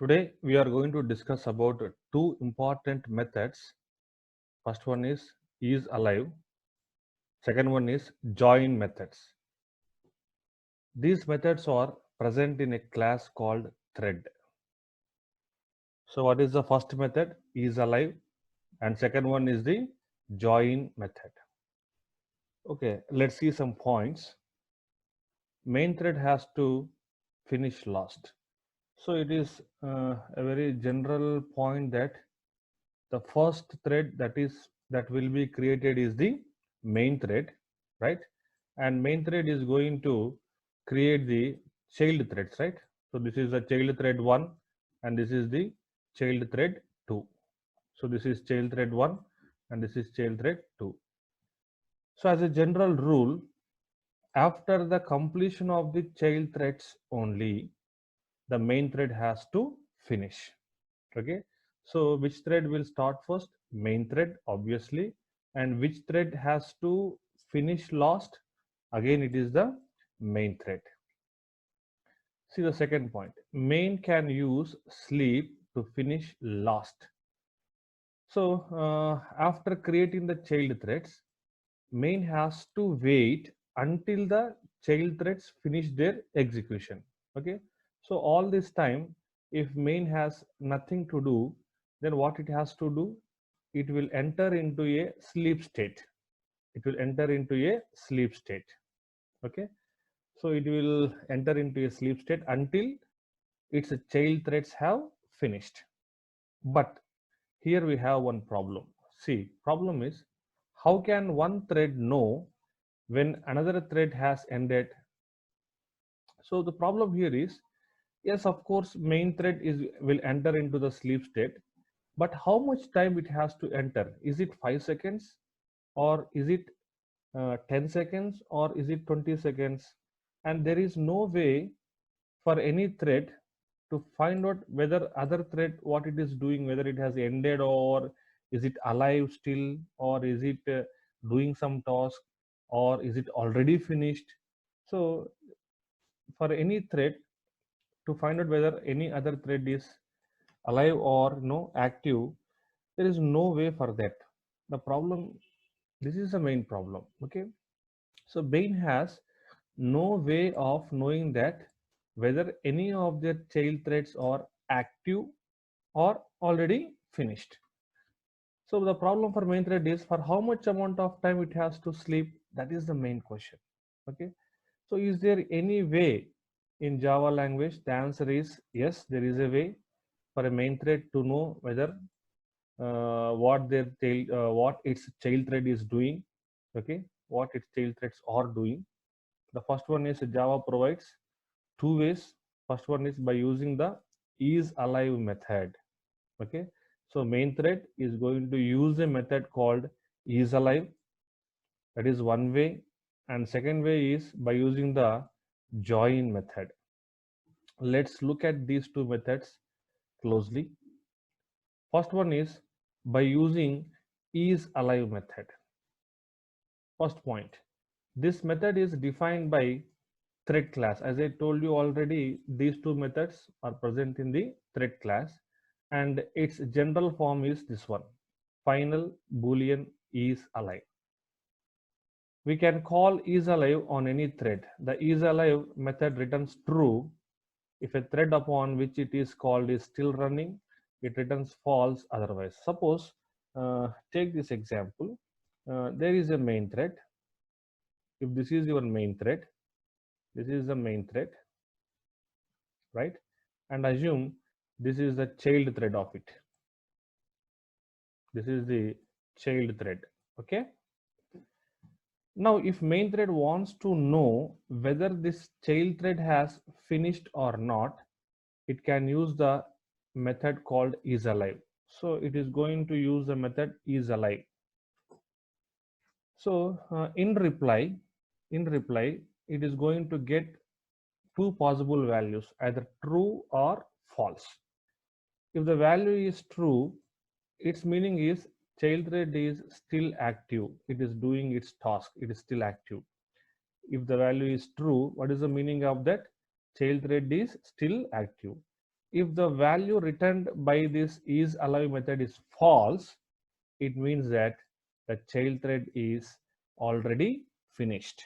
Today we are going to discuss about two important methods. First one is alive. Second one is join methods. These methods are present in a class called thread. So what is the first method? Is alive, and second one is the join method. Okay, let's see some points. Main thread has to finish last. So it is a very general point that the first thread that will be created is the main thread, right? And main thread is going to create the child threads, right? So this is the child thread 1 and this is the child thread 2. So this is child thread 1 and this is child thread 2. So as a general rule, after the completion of the child threads only, the main thread has to finish. Okay, so which thread will start first? Main thread, obviously. And which thread has to finish last? Again, it is the main thread. See the second point. Main can use sleep to finish last. So after creating the child threads, main has to wait until the child threads finish their execution. Okay, so all this time, if main has nothing to do, then what it has to do? It will enter into a sleep state. It will enter into a sleep state. Okay, so it will enter into a sleep state until its child threads have finished. But here we have one problem. See, problem is, how can one thread know when another thread has ended? So the problem here is, yes, of course, main thread will enter into the sleep state, but how much time it has to enter? Is it 5 seconds, or is it 10 seconds, or is it 20 seconds? And there is no way for any thread to find out whether other thread, what it is doing, whether it has ended, or is it alive still, or is it doing some task, or is it already finished. So for any thread to find out whether any other thread is alive or no active, there is no way for that. The problem, this is the main problem. Okay, so Bain has no way of knowing that whether any of their child threads are active or already finished. So the problem for main thread is, for how much amount of time it has to sleep. That is the main question. Okay, so is there any way in Java language? The answer is yes, there is a way for a main thread to know whether what its child thread is doing. Okay, what its child threads are doing. The first one is, Java provides two ways. First one is by using the isAlive method. Okay, so main thread is going to use a method called isAlive. That is one way. And second way is by using the join method. Let's look at these two methods closely. First one is by using isAlive method. First point, this method is defined by thread class. As I told you already, these two methods are present in the thread class, and its general form is this one: final boolean is alive. We can call is alive on any thread. The is alive method returns true if a thread upon which it is called is still running. It returns false otherwise. Suppose take this example. There is a main thread. If this is your main thread, this is the main thread, right? And assume this is the child thread of it. This is the child thread. Okay, now if main thread wants to know whether this child thread has finished or not, it can use the method called isAlive. So it is going to use the method isAlive. So in reply it is going to get two possible values, either true or false. If the value is true, its meaning is child thread is still active. It is doing its task. It is still active. If the value is true, what is the meaning of that? Child thread is still active. If the value returned by this isAlive method is false, it means that the child thread is already finished.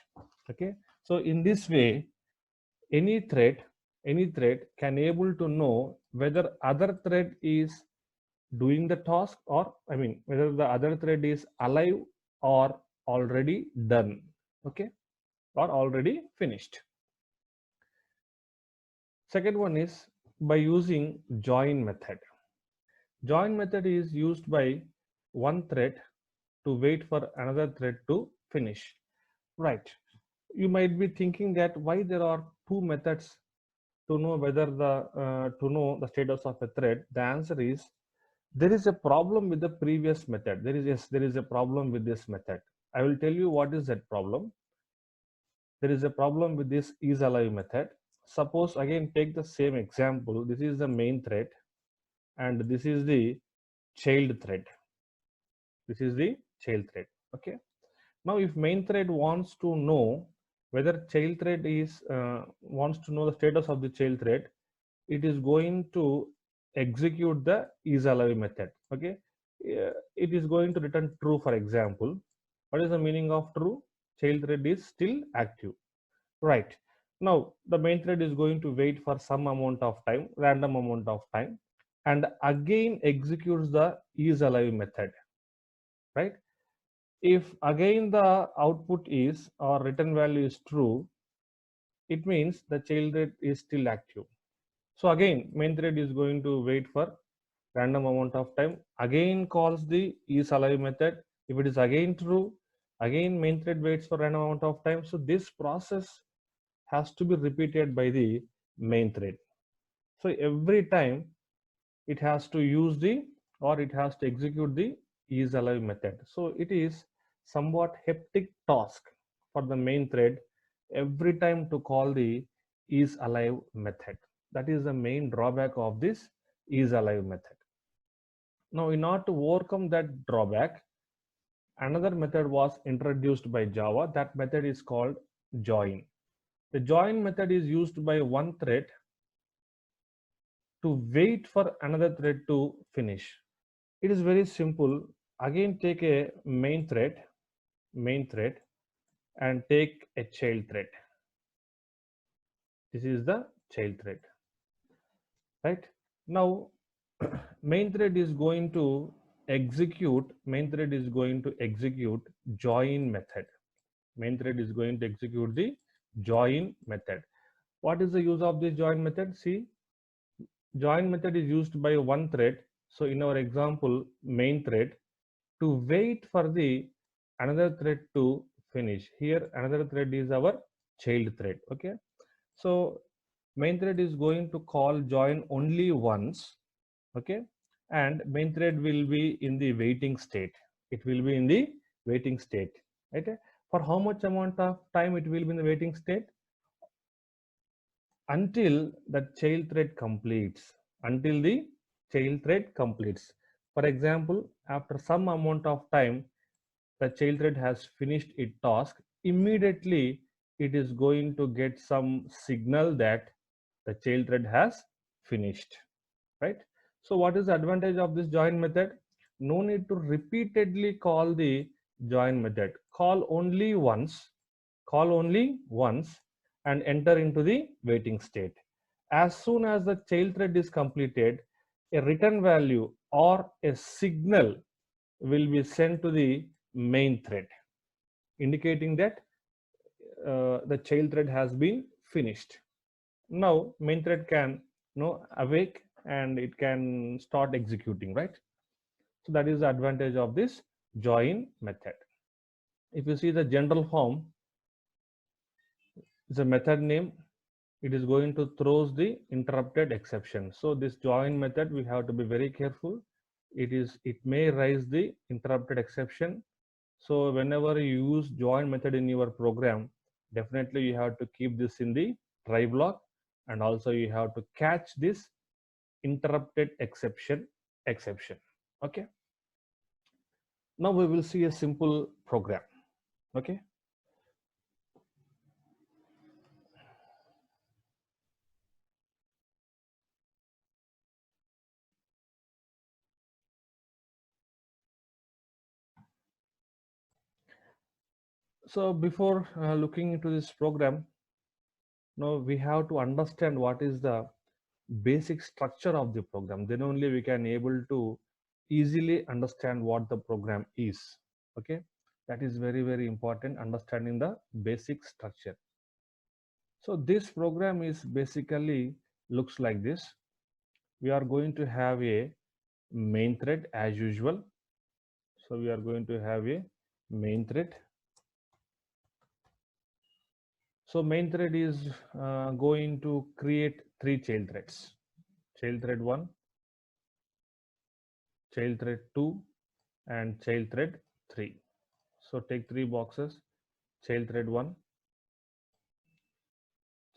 Okay, so in this way, any thread can able to know whether other thread is doing the task, or I mean whether the other thread is alive or already done. Okay, or already finished. Second one is by using join method. Join method is used by one thread to wait for another thread to finish. Right. You might be thinking that why there are two methods to know whether to know the status of a thread. The answer is there is a problem with the previous method. There is a problem with this method. I will tell you what is that problem. There is a problem with this isAlive method. Suppose again take the same example. This is the main thread and this is the child thread. This is the child thread. Okay. Now if main thread wants to know whether child thread is wants to know the status of the child thread, it is going to execute the isAlive method. Okay. It is going to return true, for example. What is the meaning of true? Child thread is still active. Right. Now the main thread is going to wait for some amount of time, random amount of time, and again executes the isAlive method. Right. If again the output is or return value is true, it means the child thread is still active. So again main thread is going to wait for random amount of time, again calls the isAlive method. If it is again true, again main thread waits for random amount of time. So this process has to be repeated by the main thread. So every time it has to use the or it has to execute the isAlive method. So it is somewhat hectic task for the main thread every time to call the isAlive method. That is the main drawback of this isAlive method. Now in order to overcome that drawback, another method was introduced by Java. That method is called join. The join method is used by one thread to wait for another thread to finish. It is very simple. Again take a main thread and take a child thread. This is the child thread, right? Now main thread is going to execute join method. Main thread is going to execute the join method. What is the use of this join method? See, join method is used by one thread. So in our example, main thread, to wait for the another thread to finish. Here another thread is our child thread. Okay, so main thread is going to call join only once. Okay, and main thread will be in the waiting state. It will be in the waiting state. Right? For how much amount of time it will be in the waiting state? Until the child thread completes. Until the child thread completes. For example, after some amount of time, the child thread has finished its task. Immediately, it is going to get some signal that the child thread has finished. Right? So what is the advantage of this join method? No need to repeatedly call the join method. Call only once and enter into the waiting state. As soon as the child thread is completed, a return value or a signal will be sent to the main thread, indicating that the child thread has been finished. Now main thread can awake and it can start executing, right? So that is the advantage of this join method. If you see the general form, it's a method name. It is going to throws the interrupted exception. So this join method, we have to be very careful. It may raise the interrupted exception. So whenever you use join method in your program, definitely you have to keep this in the try block, and also you have to catch this interrupted exception. Okay. Now we will see a simple program. Okay. So before looking into this program, now we have to understand what is the basic structure of the program. Then only we can able to easily understand what the program is. Okay, that is very, very important, understanding the basic structure. So this program is basically looks like this. We are going to have a main thread as usual. So we are going to have a main thread. So main thread is going to create three child threads: child thread 1, child thread 2, and child thread 3. So take three boxes: child thread 1,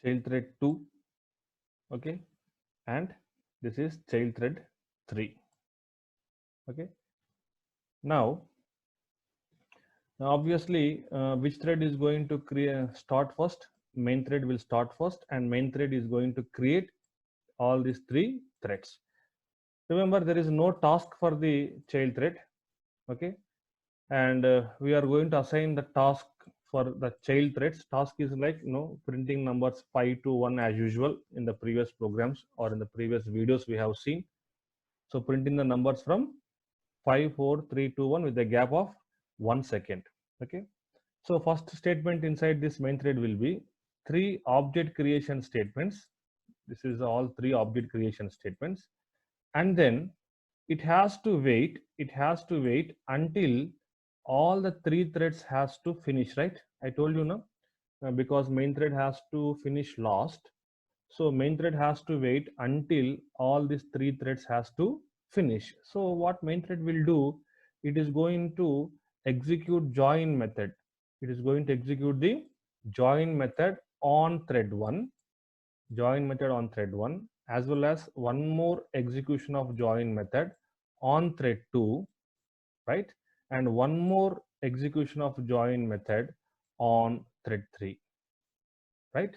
child thread 2, okay, and this is child thread 3. Okay, now obviously which thread is going to start first? Main thread will start first, and main thread is going to create all these three threads. Remember, there is no task for the child thread. Okay, and we are going to assign the task for the child threads. Task is like printing numbers 5 to 1 as usual in the previous programs or in the previous videos we have seen. So printing the numbers from 5 4 3 2 1 with a gap of 1 second. Okay, so first statement inside this main thread will be three object creation statements. This is all three object creation statements, and then it has to wait until all the three threads has to finish, right? I told you now, because main thread has to finish last. So main thread has to wait until all these three threads has to finish. So what main thread will do, it is going to execute join method. It is going to execute the join method on thread 1, join method on thread 1, as well as one more execution of join method on thread 2, right? And one more execution of join method on thread 3, right?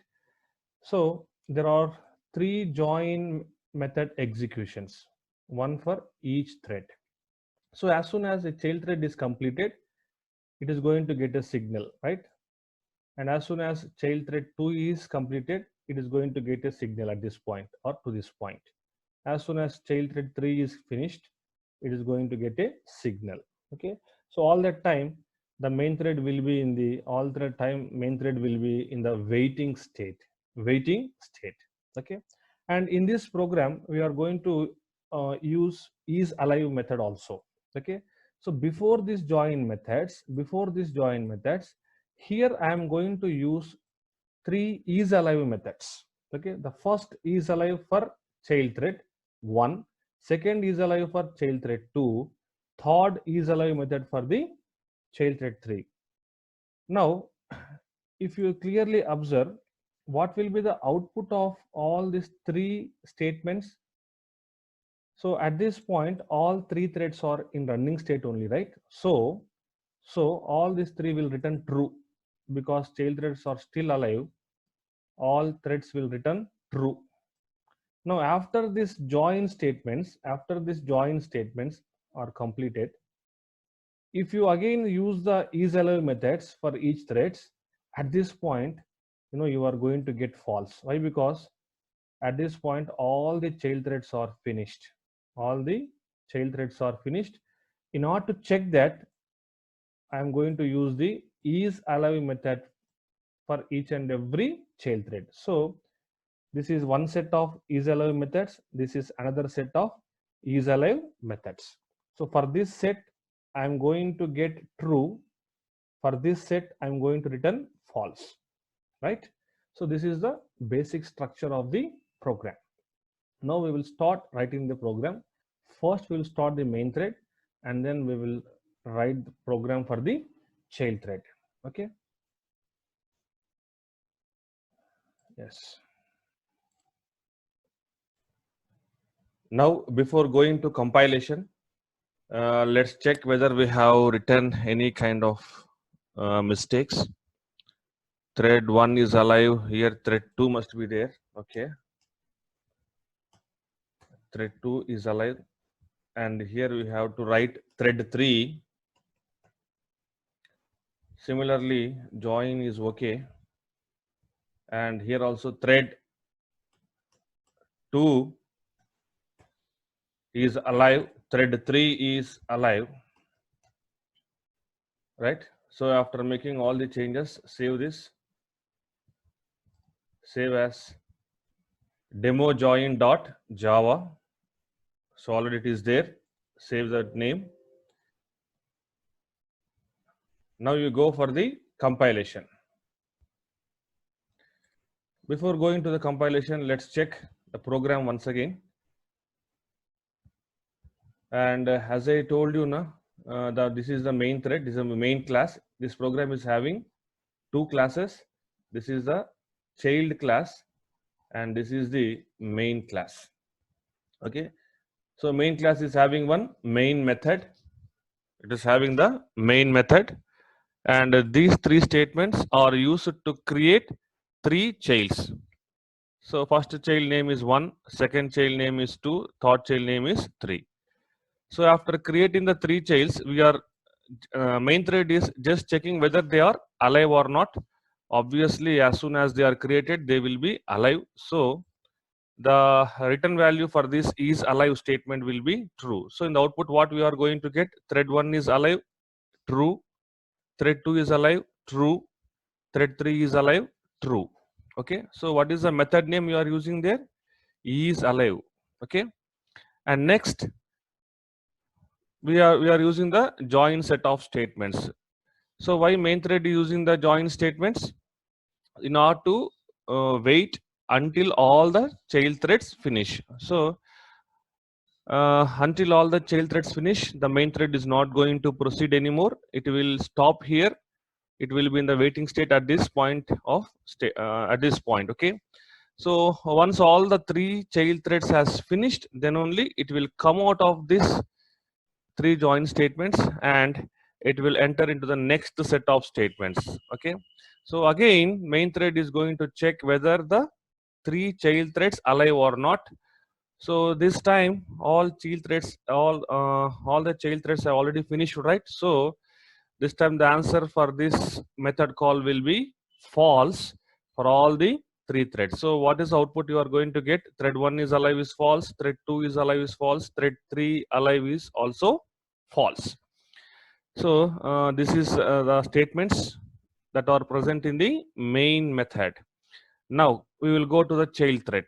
So there are three join method executions, one for each thread. So as soon as a child thread is completed, it is going to get a signal, right? And as soon as child thread 2 is completed, it is going to get a signal at this point or to this point. As soon as child thread 3 is finished, it is going to get a signal. Okay, so all that time the main thread will be in the main thread will be in the waiting state. Okay, and in this program we are going to use isAlive method also. Okay, so before these join methods, here I am going to use three isAlive methods. Okay, the first isAlive for child thread 1, second isAlive for child thread 2, third isAlive method for the child thread 3. Now, if you clearly observe, what will be the output of all these three statements? So at this point, all three threads are in running state only, right? So all these three will return true because child threads are still alive. All threads will return true. Now, after these join statements are completed, if you again use the isAlive methods for each threads, at this point, you are going to get false. Why? Because at this point, all the child threads are finished. All the child threads are finished. In order to check that, I am going to use the isAlive method for each and every child thread. So this is one set of isAlive methods. This is another set of isAlive methods. So for this set, I am going to get true. For this set, I am going to return false, right? So this is the basic structure of the program. Now we will start writing the program. First, we will start the main thread, and then we will write the program for the child thread. Okay. Yes. Now, before going to compilation, let's check whether we have written any kind of mistakes. Thread 1 is alive. Here thread 2 must be there. Okay. Thread 2 is alive. And here we have to write thread 3. Similarly, join is okay. And here also thread 2 is alive, thread 3 is alive, right? So after making all the changes, save this, save as demo join.java. So already it is there, save that name. Now you go for the compilation. Before going to the compilation, let's check the program once again. And as I told you now, that this is the main thread, this is the main class. This program is having two classes. This is the child class and this is the main class. Okay, so main class is having one main method. It is having the main method, and these three statements are used to create three childs. So first child name is 1, second child name is 2, third child name is 3. So after creating the three childs, we are main thread is just checking whether they are alive or not. Obviously, as soon as they are created, they will be alive. So the return value for this is alive statement will be true. So in the output, what we are going to get, thread 1 is alive, true, thread 2 is alive, true, thread 3 is alive, true. Okay, so what is the method name you are using there? Is alive. Okay, and next we are using the join set of statements. So why main thread is using the join statements? In order to wait until all the child threads finish. So until all the child threads finish, the main thread is not going to proceed anymore. It will stop here. It will be in the waiting state at this point of at this point. Okay. So once all the three child threads has finished, then only it will come out of this three join statements and it will enter into the next set of statements. Okay. So again, main thread is going to check whether the three child threads alive or not. So this time all child threads, all the child threads are already finished, right? So this time the answer for this method call will be false for all the three threads. So what is the output you are going to get? Thread 1 is alive is false, thread 2 is alive is false, thread 3 alive is also false. So this is the statements that are present in the main method. Now we will go to the child thread.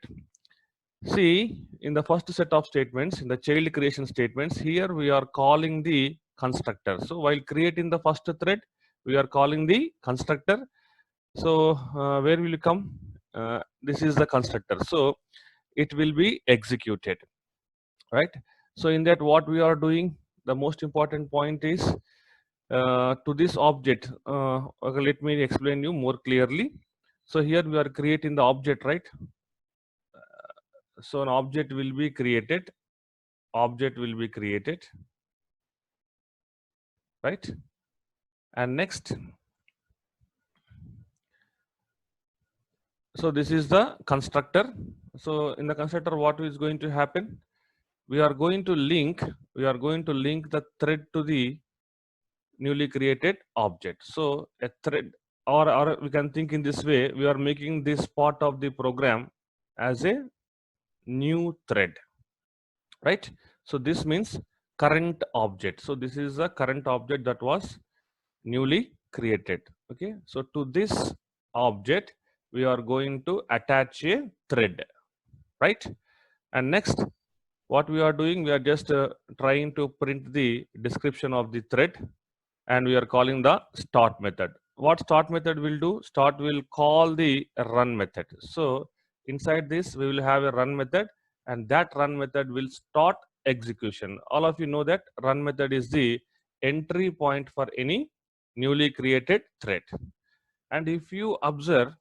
See, in the first set of statements, in the child creation statements, here we are calling the constructor. So while creating the first thread, we are calling the constructor. So where will you come? This is the constructor. So it will be executed, right? So in that, what we are doing, the most important point is to this object. Okay, let me explain you more clearly. So here we are creating the object, right? So an object will be created, right? And next, so this is the constructor. So in the constructor, what is going to happen? We are going to link the thread to the newly created object. So a thread, or we can think in this way, we are making this part of the program as a new thread, right? So this means current object. So this is a current object that was newly created. Okay, so to this object we are going to attach a thread, right? And next, what we are doing, we are just trying to print the description of the thread, and we are calling the start method. What start method will do? Start will call the run method. So inside this we will have a run method, and that run method will start execution. All of you know that run method is the entry point for any newly created thread. And if you observe,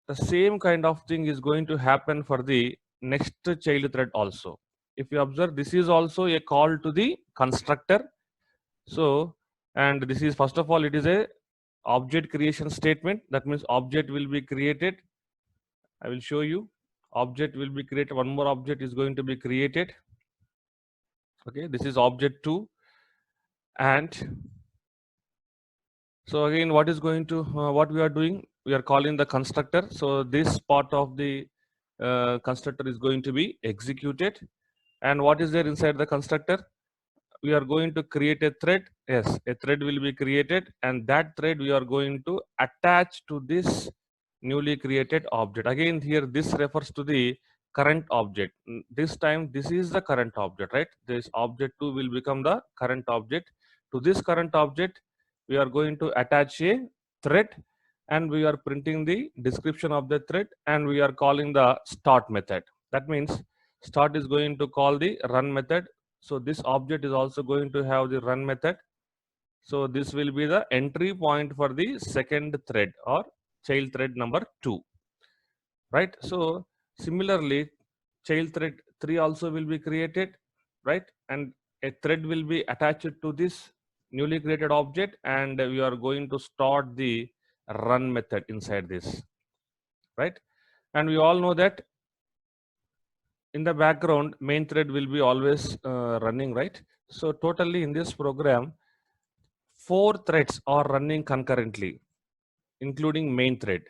the same kind of thing is going to happen for the next child thread also. If you observe, this is also a call to the constructor. So, and this is, first of all, it is a object creation statement. That means object will be created. I will show you. Object will be created. One more object is going to be created. Okay, this is object 2, and So again, what is going to, what we are doing, we are calling the constructor. So this part of the constructor is going to be executed. And what is there inside the constructor? We are going to create a thread. Yes, a thread will be created, and that thread we are going to attach to this newly created object. Again, here this refers to the current object. This time this is the current object, right? This object 2 will become the current object. To this current object we are going to attach a thread, and we are printing the description of the thread, and we are calling the start method. That means start is going to call the run method. So this object is also going to have the run method. So this will be the entry point for the second thread or child thread number 2, right? So similarly, child thread 3 also will be created, right? And a thread will be attached to this newly created object, and we are going to start the run method inside this, right? And we all know that in the background main thread will be always running, right? So totally in this program 4 threads are running concurrently, including main thread,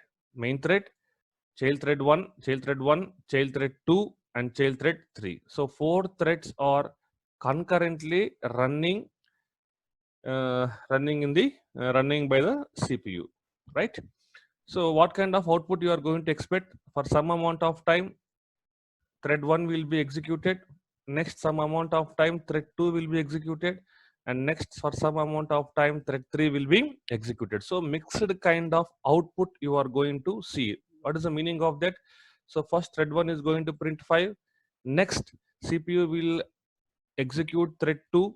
child thread 1, child thread 1, child thread 2, and child thread 3. So 4 threads are concurrently running, running by the CPU, right? So what kind of output you are going to expect? For some amount of time thread 1 will be executed, next some amount of time thread 2 will be executed, and next for some amount of time thread 3 will be executed. So mixed kind of output you are going to see. What is the meaning of that? So first thread 1 is going to print 5, next CPU will execute thread 2,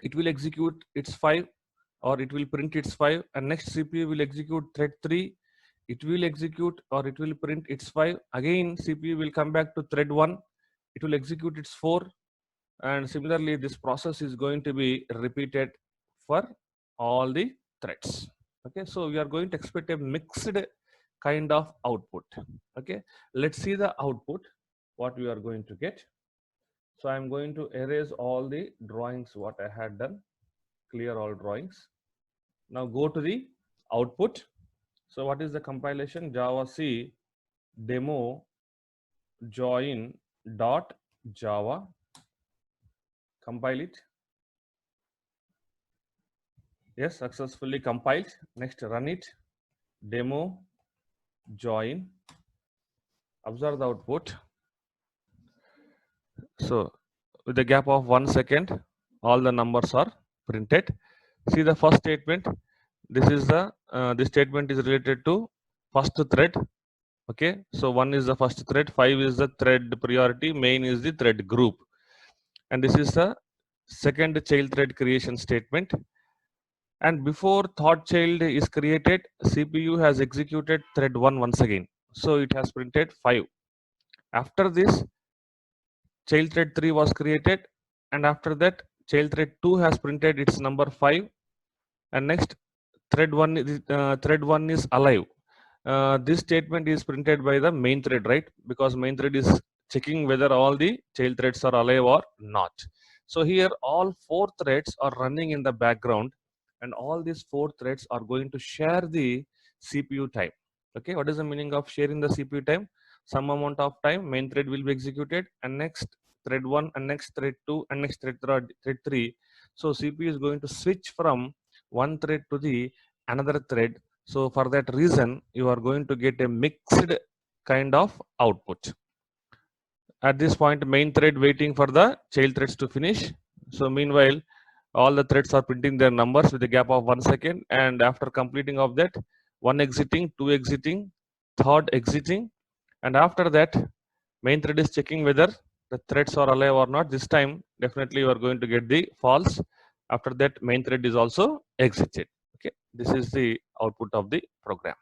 it will execute its 5, or it will print its 5, and next CPU will execute thread 3, it will execute or it will print its 5. Again CPU will come back to thread 1, it will execute its 4, and similarly this process is going to be repeated for all the threads. Okay, so we are going to expect a mixed kind of output. Okay, let's see the output what we are going to get. So I'm going to erase all the drawings what I had done, clear all drawings. Now go to the output. So what is the compilation? Java C demo join dot Java. Compile it. Yes, successfully compiled. Next run it. Demo join. Observe the output. So with a gap of 1 second, all the numbers are printed. See the first statement. This is the this statement is related to first thread. Okay, so 1 is the first thread, 5 is the thread priority, main is the thread group, and this is the second child thread creation statement. And before third child is created, CPU has executed thread 1 once again, so it has printed 5. After this, child thread 3 was created, and after that child thread 2 has printed its number 5, and next thread 1 is alive. This statement is printed by the main thread, right? Because main thread is checking whether all the child threads are alive or not. So here all 4 threads are running in the background, and all these 4 threads are going to share the CPU time. Okay, what is the meaning of sharing the CPU time? Some amount of time main thread will be executed, and next thread 1, and next thread 2, and next thread 3. So CPU is going to switch from one thread to the another thread. So for that reason, you are going to get a mixed kind of output. At this point, main thread waiting for the child threads to finish. So meanwhile, all the threads are printing their numbers with a gap of 1 second. And after completing of that, 1 exiting, 2 exiting, third exiting. And after that, main thread is checking whether the threads are alive or not. This time, definitely you are going to get the false. After that, main thread is also exited. Okay, this is the output of the program.